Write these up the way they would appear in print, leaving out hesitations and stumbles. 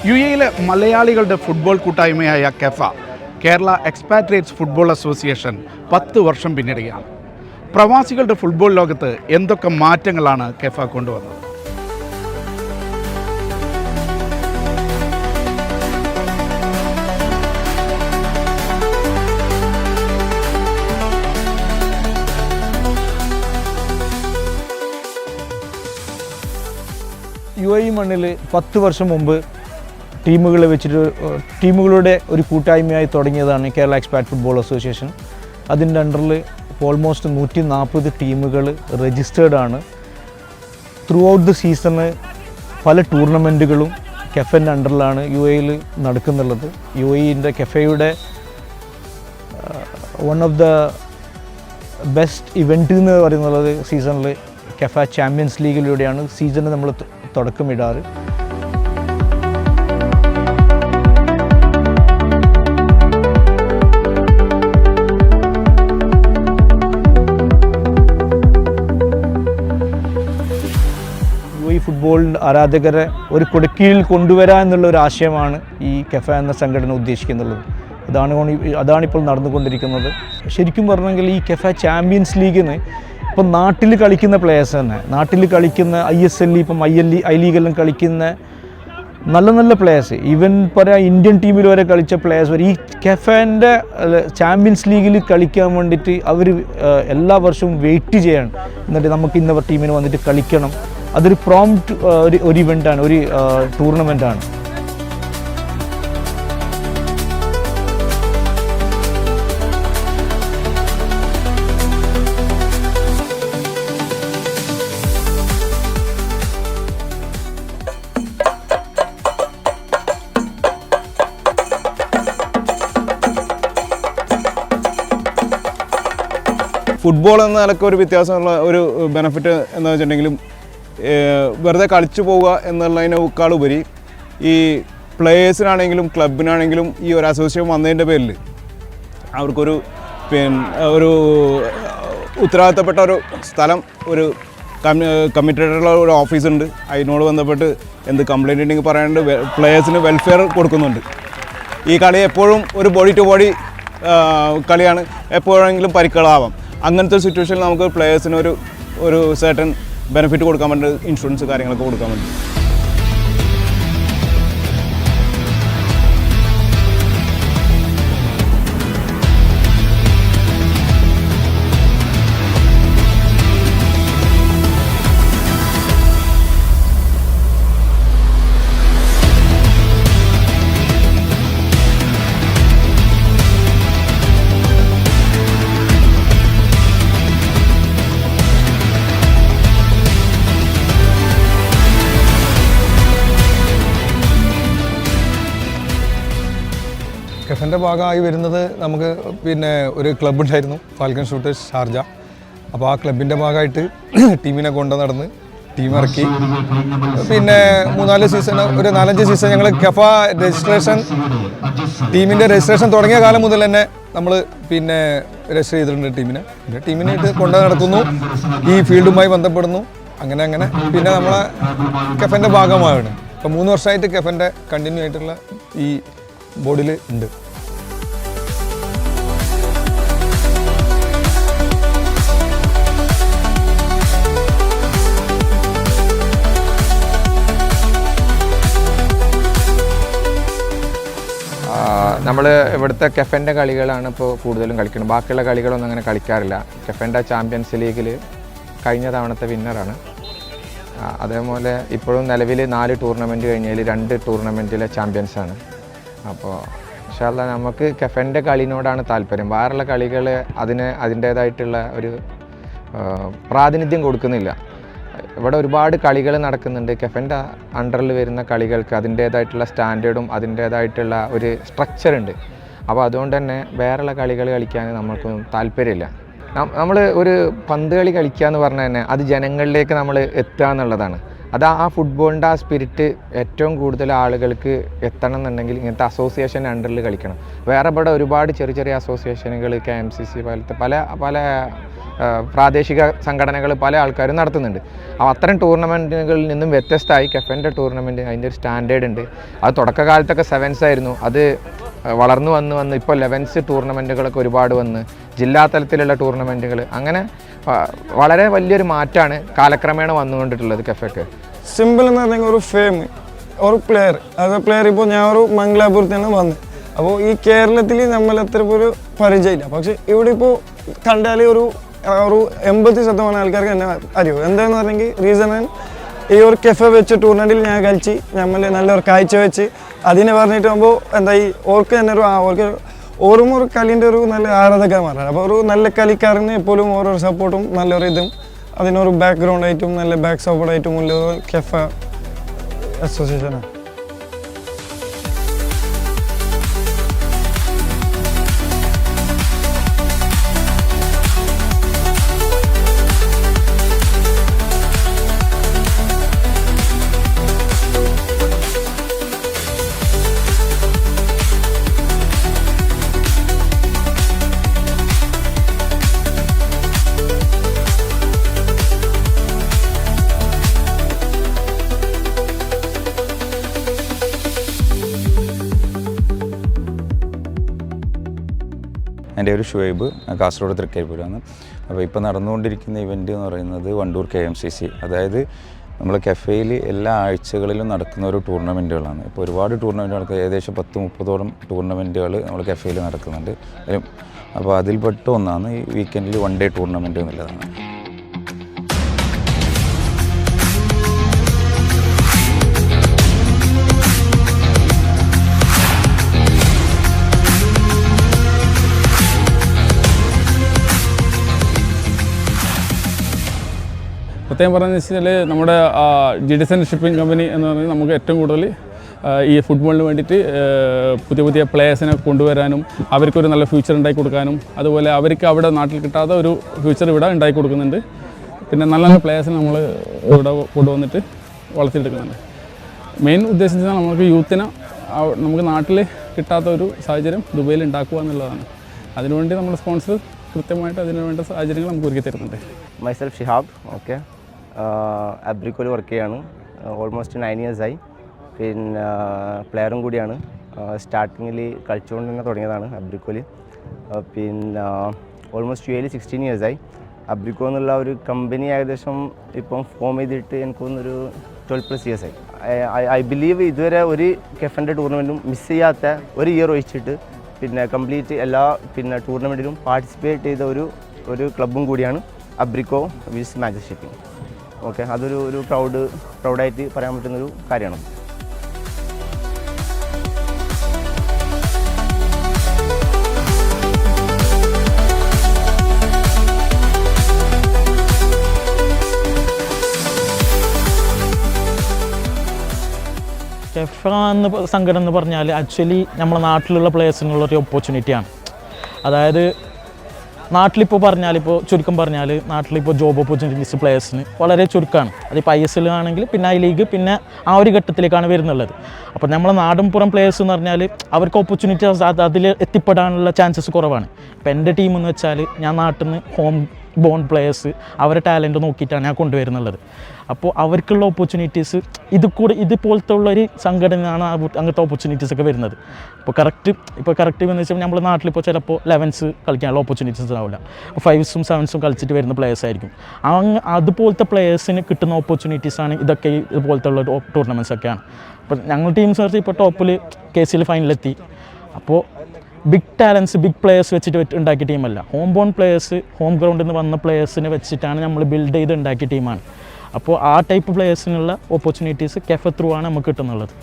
യുഎയിലെ മലയാളികളുടെ ഫുട്ബോൾ കൂട്ടായ്മയായ കെഫ Kerala expatriates football association 10 വർഷം പിന്നിടുകയാണ്. പ്രവാസികളുടെ ഫുട്ബോൾ ലോകത്ത് എന്തൊക്കെ മാറ്റങ്ങളാണ് കെഫ കൊണ്ടുവന്നത്? UAE മണ്ണിൽ 10 വർഷം മുമ്പ് ടീമുകളുടെ ഒരു കൂട്ടായ്മയായി തുടങ്ങിയതാണ് കേരള എക്സ്പാറ്റ് ഫുട്ബോൾ അസോസിയേഷൻ. അതിൻ്റെ അണ്ടറിൽ ഓൾമോസ്റ്റ് 140 ടീമുകൾ രജിസ്റ്റേർഡ് ആണ്. ത്രൂ ഔട്ട് ദ സീസണ് പല ടൂർണമെൻറ്റുകളും കെഫൻ്റെ അണ്ടറിലാണ് UAEയിൽ നടക്കുന്നുള്ളത്. UAEൻ്റെ കെഫയുടെ one of the best event എന്ന് പറയുന്നത് സീസണിൽ കെഫ ചാമ്പ്യൻസ് ലീഗിലൂടെയാണ് സീസണ് നമ്മൾ തുടക്കമിടാറ്. ഈ ഫുട്ബോൾ ആരാധകരെ ഒരു കുടക്കീഴിൽ കൊണ്ടുവരാൻ എന്നുള്ള ഒരു ആശയമാണ് ഈ കെഫ എന്ന സംഘടന ഉദ്ദേശിക്കുന്നുള്ളത്. അതാണിപ്പോൾ നടന്നുകൊണ്ടിരിക്കുന്നത്. ശരിക്കും പറഞ്ഞെങ്കിൽ ഈ കെഫ ചാമ്പ്യൻസ് ലീഗിന് ഇപ്പം നാട്ടിൽ കളിക്കുന്ന പ്ലേയേഴ്സ് തന്നെ, നാട്ടിൽ കളിക്കുന്ന ISL ഇപ്പം ഐ ലീഗെല്ലാം കളിക്കുന്ന നല്ല നല്ല പ്ലേയേഴ്സ്, ഈവൻ പറയാം ഇന്ത്യൻ ടീമിൽ വരെ കളിച്ച പ്ലേയേഴ്സ് വരെ ഈ കെഫേൻ്റെ ചാമ്പ്യൻസ് ലീഗിൽ കളിക്കാൻ വേണ്ടിയിട്ട് അവർ എല്ലാ വർഷവും വെയിറ്റ് ചെയ്യണം. എന്നിട്ട് നമുക്ക് ഇന്ന ടീമിന് വന്നിട്ട് കളിക്കണം. അതൊരു പ്രോംപ്റ്റ് ഒരു ഇവൻ്റാണ്, ഒരു ടൂർണമെൻറ്റാണ്. ഫുട്ബോൾ എന്ന നിലക്ക് ഒരു വ്യത്യാസമുള്ള ഒരു ബെനഫിറ്റ് എന്ന് വെച്ചിട്ടുണ്ടെങ്കിലും വെറുതെ കളിച്ചു പോവുക എന്നുള്ളതിനേക്കാൾ ഉപരി ഈ പ്ലേയേഴ്സിനാണെങ്കിലും ക്ലബിനാണെങ്കിലും ഈ ഒരു അസോസിയേഷൻ വന്നതിൻ്റെ പേരിൽ അവർക്കൊരു ഒരു ഉത്തരവാദിത്തപ്പെട്ട ഒരു സ്ഥലം, ഒരു കമ്മിറ്റഡുള്ള ഒരു ഓഫീസുണ്ട്. അതിനോട് ബന്ധപ്പെട്ട് എന്ത് കംപ്ലയിൻ്റ് ഉണ്ടെങ്കിൽ പറയാണ്ട് പ്ലേയേഴ്സിന് വെൽഫെയർ കൊടുക്കുന്നുണ്ട്. ഈ കളി എപ്പോഴും ഒരു ബോഡി ടു ബോഡി കളിയാണ്, എപ്പോഴെങ്കിലും പരിക്കുകളാവാം. അങ്ങനത്തെ ഒരു സിറ്റുവേഷനിൽ നമുക്ക് പ്ലേയേഴ്സിന് ഒരു സർട്ടൻ ബെനിഫിറ്റ് കൊടുക്കാൻ വേണ്ടി ഇൻഷുറൻസ് കാര്യങ്ങളൊക്കെ കൊടുക്കാൻ വേണ്ടി. കെഫൻ്റെ ഭാഗമായി വരുന്നത് നമുക്ക് ഒരു ക്ലബ്ബ് ഉണ്ടായിരുന്നു, ഫാൽക്കൺ ഷൂട്ടേഴ്സ് ഷാർജ. അപ്പോൾ ആ ക്ലബിൻ്റെ ഭാഗമായിട്ട് ടീമിനെ കൊണ്ടു നടന്ന് ടീം ഇറക്കി. 3-4 സീസൺ, ഒരു 4-5 സീസൺ ഞങ്ങൾ കെഫ ടീമിൻ്റെ രജിസ്ട്രേഷൻ തുടങ്ങിയ കാലം മുതൽ തന്നെ നമ്മൾ രജിസ്റ്റർ ചെയ്തിട്ടുണ്ട് ടീമിനായിട്ട് കൊണ്ടു നടക്കുന്നു, ഈ ഫീൽഡുമായി ബന്ധപ്പെടുന്നു. അങ്ങനെ നമ്മളെ കെഫൻ്റെ ഭാഗമാണ്. ഇപ്പോൾ 3 വർഷമായിട്ട് കെഫൻ്റെ കണ്ടിന്യൂ ആയിട്ടുള്ള ഈ ബോർഡിൽ ഉണ്ട്. നമ്മൾ ഇവിടുത്തെ കെഫൻ്റെ കളികളാണ് ഇപ്പോൾ കൂടുതലും കളിക്കുന്നത്. ബാക്കിയുള്ള കളികളൊന്നും അങ്ങനെ കളിക്കാറില്ല. കെഫൻ്റെ ചാമ്പ്യൻസ് ലീഗിൽ കഴിഞ്ഞ തവണത്തെ വിന്നറാണ്. അതേപോലെ ഇപ്പോഴും നിലവിൽ 4 ടൂർണമെൻറ്റ് കഴിഞ്ഞാൽ 2 ടൂർണമെൻറ്റിലെ ചാമ്പ്യൻസാണ്. അപ്പോൾ ഇൻഷാ അല്ലാഹ് നമുക്ക് കെഫൻ്റെ കളിനോടാണ് താല്പര്യം. വേറെയുള്ള കളികൾ അതിൻ്റേതായിട്ടുള്ള ഒരു പ്രാതിനിധ്യം കൊടുക്കുന്നില്ല. ഇവിടെ ഒരുപാട് കളികൾ നടക്കുന്നുണ്ട്. കെഫൻ്റെ അണ്ടറിൽ വരുന്ന കളികൾക്ക് അതിൻ്റേതായിട്ടുള്ള സ്റ്റാൻഡേർഡും അതിൻ്റേതായിട്ടുള്ള ഒരു സ്ട്രക്ചറുണ്ട്. അപ്പോൾ അതുകൊണ്ട് തന്നെ വേറെയുള്ള കളികൾ കളിക്കാൻ നമ്മൾക്കൊന്നും താല്പര്യമില്ല. നമ്മൾ ഒരു പന്ത് കളി കളിക്കുക എന്ന് പറഞ്ഞാൽ തന്നെ അത് ജനങ്ങളിലേക്ക് നമ്മൾ എത്തുക എന്നുള്ളതാണ്. അത് ആ ഫുട്ബോളിൻ്റെ ആ സ്പിരിറ്റ് ഏറ്റവും കൂടുതൽ ആളുകൾക്ക് എത്തണം എന്നുണ്ടെങ്കിൽ ഇങ്ങനത്തെ അസോസിയേഷൻ അണ്ടറിൽ കളിക്കണം. വേറെ ഇവിടെ ഒരുപാട് ചെറിയ ചെറിയ അസോസിയേഷനുകൾ KMCC പോലത്തെ പല പ്രാദേശിക സംഘടനകൾ പല ആൾക്കാരും നടത്തുന്നുണ്ട്. അപ്പോൾ അത്തരം ടൂർണമെൻറ്റുകളിൽ നിന്നും വ്യത്യസ്തമായി കെഫൻ്റെ ടൂർണമെൻറ്റ് അതിൻ്റെ ഒരു സ്റ്റാൻഡേർഡ് ഉണ്ട്. അത് തുടക്കകാലത്തൊക്കെ 7s ആയിരുന്നു, അത് വളർന്നു വന്ന് ഇപ്പോൾ 11s ടൂർണമെൻറ്റുകളൊക്കെ ഒരുപാട് വന്ന് ജില്ലാ തലത്തിലുള്ള ടൂർണമെൻറ്റുകൾ, അങ്ങനെ വളരെ വലിയൊരു മാറ്റമാണ് കാലക്രമേണ വന്നുകൊണ്ടിട്ടുള്ളത് കെഫയ്ക്ക്. സിമ്പിൾ എന്ന് പറഞ്ഞെങ്കിൽ ഒരു ഫെയിം ഒരു പ്ലെയർ, അത് പ്ലെയർ ഇപ്പോൾ ഞാൻ ഒരു മംഗലാപുരത്താണ് വന്നത്. അപ്പോൾ ഈ കേരളത്തിൽ നമ്മൾ അത്ര ഒരു പരിചയമില്ല, പക്ഷെ ഇവിടെ ഇപ്പോൾ കണ്ടാൽ ഒരു 80% ആൾക്കാർക്ക് എന്നെ അറിയും. എന്താണെന്ന് പറഞ്ഞെങ്കിൽ റീസൺ ഈ ഒരു കെഫെ വെച്ച് ടൂർണമെൻറ്റിൽ ഞാൻ കളിച്ച് നമ്മൾ നല്ലൊരു കാഴ്ച വെച്ച് അതിനെ പറഞ്ഞിട്ട് ആകുമ്പോൾ എന്തായി ഓർക്ക് തന്നെ ഓർക്ക് ഓരും ഒരു കളീൻ്റെ ഒരു നല്ല ആരാധകന്മാരാണ്. അപ്പോൾ ഒരു നല്ല കളിക്കാരന് എപ്പോഴും ഓരോ സപ്പോർട്ടും നല്ലൊരു ഇതും അതിനൊരു ബാക്ക്ഗ്രൗണ്ട് ആയിട്ടും നല്ല ബാക്ക് സപ്പോർട്ടായിട്ടും ഉള്ള കെഫ അസോസിയേഷനാണ്. എൻ്റെ ഒരു ഷുഹൈബ്, കാസർഗോഡ് തൃക്കരിപ്പൂരാണ്. അപ്പോൾ ഇപ്പോൾ നടന്നുകൊണ്ടിരിക്കുന്ന ഇവൻ്റ് എന്ന് പറയുന്നത് വണ്ടൂർ KMCC, അതായത് നമ്മൾ കെഫയിൽ എല്ലാ ആഴ്ചകളിലും നടക്കുന്ന ഒരു ടൂർണമെൻറ്റുകളാണ്. ഇപ്പോൾ ഒരുപാട് ടൂർണമെൻറ്റ് നടക്കുക, ഏകദേശം 10-30ഓളം ടൂർണമെൻറ്റുകൾ നമ്മൾ കെഫയിൽ നടക്കുന്നുണ്ട്. അപ്പോൾ അതിൽപ്പെട്ട ഒന്നാണ് ഈ വീക്കെൻഡിൽ 1 ഡേ ടൂർണമെൻറ്റ് എന്നുള്ളതാണ്. പ്രത്യേകം പറഞ്ഞതെന്ന് വെച്ചാൽ നമ്മുടെ ജിഡിസൺ ഷിപ്പിംഗ് കമ്പനി എന്ന് പറഞ്ഞാൽ നമുക്ക് ഏറ്റവും കൂടുതൽ ഈ ഫുട്ബോളിന് വേണ്ടിയിട്ട് പുതിയ പ്ലേയേഴ്സിനെ കൊണ്ടുവരാനും അവർക്കൊരു നല്ല ഫ്യൂച്ചർ ഉണ്ടാക്കി കൊടുക്കാനും, അതുപോലെ അവർക്ക് അവിടെ നാട്ടിൽ കിട്ടാത്ത ഒരു ഫ്യൂച്ചർ ഇവിടെ ഉണ്ടാക്കി കൊടുക്കുന്നുണ്ട്. പിന്നെ നല്ല നല്ല പ്ലേയേഴ്സിനെ നമ്മൾ ഇവിടെ കൊണ്ടുവന്നിട്ട് വളർത്തിയെടുക്കുന്നുണ്ട്. മെയിൻ ഉദ്ദേശം വെച്ചാൽ നമുക്ക് യൂത്തിനെ നമുക്ക് നാട്ടിൽ കിട്ടാത്ത ഒരു സാഹചര്യം ദുബൈയിൽ ഉണ്ടാക്കുക എന്നുള്ളതാണ്. അതിനുവേണ്ടി നമ്മുടെ സ്പോൺസർ കൃത്യമായിട്ട് അതിന് വേണ്ട സാഹചര്യങ്ങൾ നമുക്ക് ഒരുക്കി തരുന്നുണ്ട്. മൈസെൽഫ് ഷിഹാബ്, ഓക്കെ, അബ്രിക്കോയിൽ വർക്ക് ചെയ്യാണ്. ഓൾമോസ്റ്റ് 9 years ആയി. പിന്നെ പ്ലെയറും കൂടിയാണ്. സ്റ്റാർട്ടിങ്ങിൽ കളിച്ചുകൊണ്ട് തന്നെ തുടങ്ങിയതാണ് അബ്രിക്കോയിൽ. പിന്നെ ഓൾമോസ്റ്റ് UAE 16 years ആയി. അബ്രിക്കോ എന്നുള്ള ഒരു കമ്പനി ഏകദേശം ഇപ്പം ഫോം ചെയ്തിട്ട് എനിക്ക് തോന്നുന്നൊരു 12+ years ആയി. ഐ ബിലീവ് ഇതുവരെ ഒരു കെഫൻ്റെ ടൂർണമെൻറ്റും മിസ് ചെയ്യാത്ത ഒരു ഇയർ ഒഴിച്ചിട്ട് പിന്നെ കംപ്ലീറ്റ് എല്ലാ പിന്നെ ടൂർണമെൻറ്റിലും പാർട്ടിസിപ്പേറ്റ് ചെയ്ത ഒരു ക്ലബ്ബും കൂടിയാണ് അബ്രിക്കോ വിസ് മാഞ്ചസ്റ്റർ ഷിപ്പിംഗ്. ഓക്കെ, അതൊരു പ്രൗഡായിട്ട് പറയാൻ പറ്റുന്നൊരു കാര്യമാണ്. കെഫ എന്ന സംഘടന എന്ന് പറഞ്ഞാൽ ആക്ച്വലി നമ്മുടെ നാട്ടിലുള്ള പ്ലേയേഴ്സിനുള്ളൊരു ഓപ്പർച്യൂണിറ്റിയാണ്. അതായത് നാട്ടിലിപ്പോൾ പറഞ്ഞാലിപ്പോൾ ചുരുക്കം പറഞ്ഞാൽ നാട്ടിലിപ്പോൾ ജോബ് ഓപ്പർച്യൂണിറ്റീസ് പ്ലേയേഴ്സിന് വളരെ ചുരുക്കമാണ്. അതിപ്പോൾ ISL ആണെങ്കിൽ പിന്നെ I ലീഗ് പിന്നെ ആ ഒരു ഘട്ടത്തിലേക്കാണ് വരുന്നുള്ളത്. അപ്പോൾ നമ്മളെ നാടും പുറം പ്ലേയേഴ്സ് എന്ന് പറഞ്ഞാൽ അവർക്ക് ഓപ്പർച്യൂണിറ്റീസ് അതിൽ എത്തിപ്പെടാനുള്ള ചാൻസസ് കുറവാണ്. ഇപ്പോൾ എൻ്റെ ടീം എന്ന് വെച്ചാൽ ഞാൻ നാട്ടിൽ നിന്ന് ഹോം ബോൺ പ്ലേയേഴ്സ് അവരെ ടാലൻറ്റ് നോക്കിയിട്ടാണ് ഞാൻ കൊണ്ടുവരുന്നുള്ളത്. അപ്പോൾ അവർക്കുള്ള ഓപ്പർച്യൂണിറ്റീസ് ഇതുപോലത്തെ ഉള്ളൊരു സംഘടനയാണ് അങ്ങനത്തെ ഓപ്പർച്യൂണിറ്റീസ് ഒക്കെ വരുന്നത്. ഇപ്പോൾ കറക്റ്റ് എന്ന് വെച്ചാൽ നമ്മുടെ നാട്ടിലിപ്പോൾ ചിലപ്പോൾ 11s കളിക്കാനുള്ള ഓപ്പർച്യൂണിറ്റീസ് ഉണ്ടാവില്ല, 5s 7s കളിച്ചിട്ട് വരുന്ന പ്ലേയേഴ്സ് ആയിരിക്കും. അതുപോലത്തെ പ്ലേയേഴ്സിന് കിട്ടുന്ന ഓപ്പർച്യൂണിറ്റീസാണ് ഇതൊക്കെ. ഇതുപോലത്തെ ഉള്ള ടൂർണമെൻറ്റ്സ് ഒക്കെയാണ്. അപ്പോൾ ഞങ്ങൾ ടീംസ് വെച്ചാൽ ഇപ്പോൾ ടോപ്പിൽ KCL ഫൈനലെത്തി. അപ്പോൾ ബിഗ് ടാലൻസ് ബിഗ് പ്ലേയേഴ്സ് വെച്ചിട്ട് ഉണ്ടാക്കിയ ടീമല്ല. ഹോം ബോൺ പ്ലേയേഴ്സ് ഹോം ഗ്രൗണ്ടിൽ നിന്ന് വന്ന പ്ലേയേഴ്സിനെ വെച്ചിട്ടാണ് നമ്മൾ ബിൽഡ് ചെയ്ത് ഉണ്ടാക്കിയ ടീമാണ്. അപ്പോൾ ആ ടൈപ്പ് പ്ലേയേഴ്സിനുള്ള ഓപ്പർച്യൂണിറ്റീസ് കെഫ ത്രൂ ആണ് നമുക്ക് കിട്ടുന്നുള്ളത്.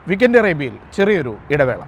വീക്കെൻഡ് അറേബ്യയിൽ ചെറിയൊരു ഇടവേള.